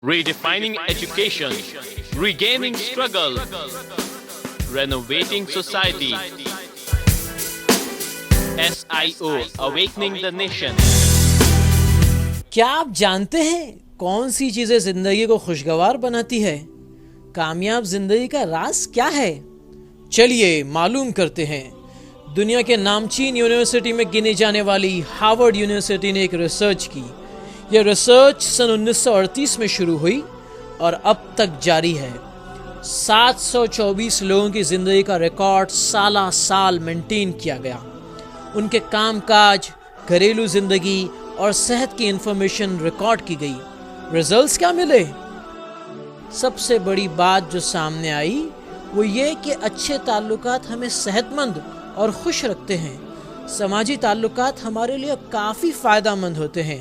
Redefining education, regaining struggle, renovating society. SIO, Awakening the Nation. کیا آپ جانتے ہیں کون سی چیزیں زندگی کو خوشگوار بناتی ہے؟ کامیاب زندگی کا راز کیا ہے؟ چلیے معلوم کرتے ہیں۔ دنیا کے نامچین یونیورسٹی میں گنی جانے والی ہارورڈ یونیورسٹی نے ایک ریسرچ کی۔ یہ ریسرچ سن 1938 میں شروع ہوئی اور اب تک جاری ہے۔ 724 لوگوں کی زندگی کا ریکارڈ سالہ سال مینٹین کیا گیا۔ ان کے کام کاج، گھریلو زندگی اور صحت کی انفارمیشن ریکارڈ کی گئی۔ ریزلٹس کیا ملے؟ سب سے بڑی بات جو سامنے آئی وہ یہ کہ اچھے تعلقات ہمیں صحت مند اور خوش رکھتے ہیں۔ سماجی تعلقات ہمارے لیے کافی فائدہ مند ہوتے ہیں۔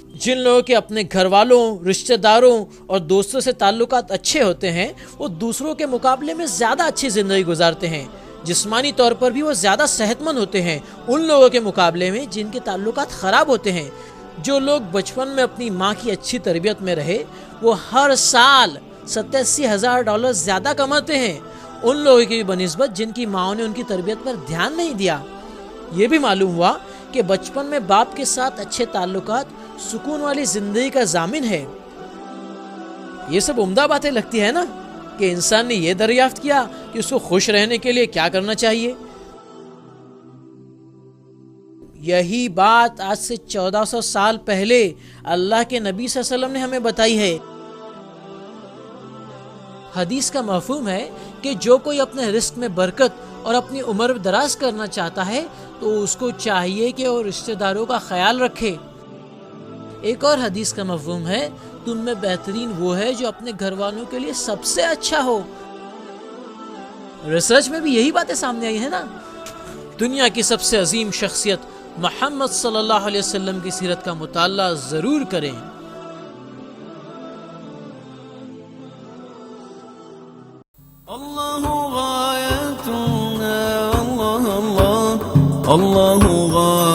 جن لوگوں کے اپنے گھر والوں، رشتہ داروں اور دوستوں سے تعلقات اچھے ہوتے ہیں وہ دوسروں کے مقابلے میں زیادہ اچھی زندگی گزارتے ہیں۔ جسمانی طور پر بھی وہ زیادہ صحت مند ہوتے ہیں ان لوگوں کے مقابلے میں جن کے تعلقات خراب ہوتے ہیں۔ جو لوگ بچپن میں اپنی ماں کی اچھی تربیت میں رہے وہ ہر سال $87,000 زیادہ کماتے ہیں ان لوگوں کی بنسبت جن کی ماں نے ان کی تربیت پر دھیان نہیں دیا۔ یہ بھی معلوم ہوا کہ بچپن میں باپ کے ساتھ اچھے تعلقات سکون والی زندگی کا ضامن ہے۔ یہ سب عمدہ باتیں لگتی ہے نا کہ انسان نے یہ دریافت کیا کہ اس کو خوش رہنے کے لیے کیا کرنا چاہیے۔ یہی بات آج سے 1400 سال پہلے اللہ کے نبی صلی اللہ علیہ وسلم نے ہمیں بتائی ہے۔ حدیث کا مفہوم ہے کہ جو کوئی اپنے رزق میں برکت اور اپنی عمر دراز کرنا چاہتا ہے تو اس کو چاہیے کہ وہ رشتہ داروں کا خیال رکھے۔ ایک اور حدیث کا مفہوم ہے تم میں بہترین وہ ہے جو اپنے گھر والوں کے لیے سب سے اچھا ہو۔ ریسرچ میں بھی یہی باتیں سامنے آئی ہیں نا۔ دنیا کی سب سے عظیم شخصیت محمد صلی اللہ علیہ وسلم کی سیرت کا مطالعہ ضرور کریں۔ اللہ غایتنا اللہ اللہ اللہ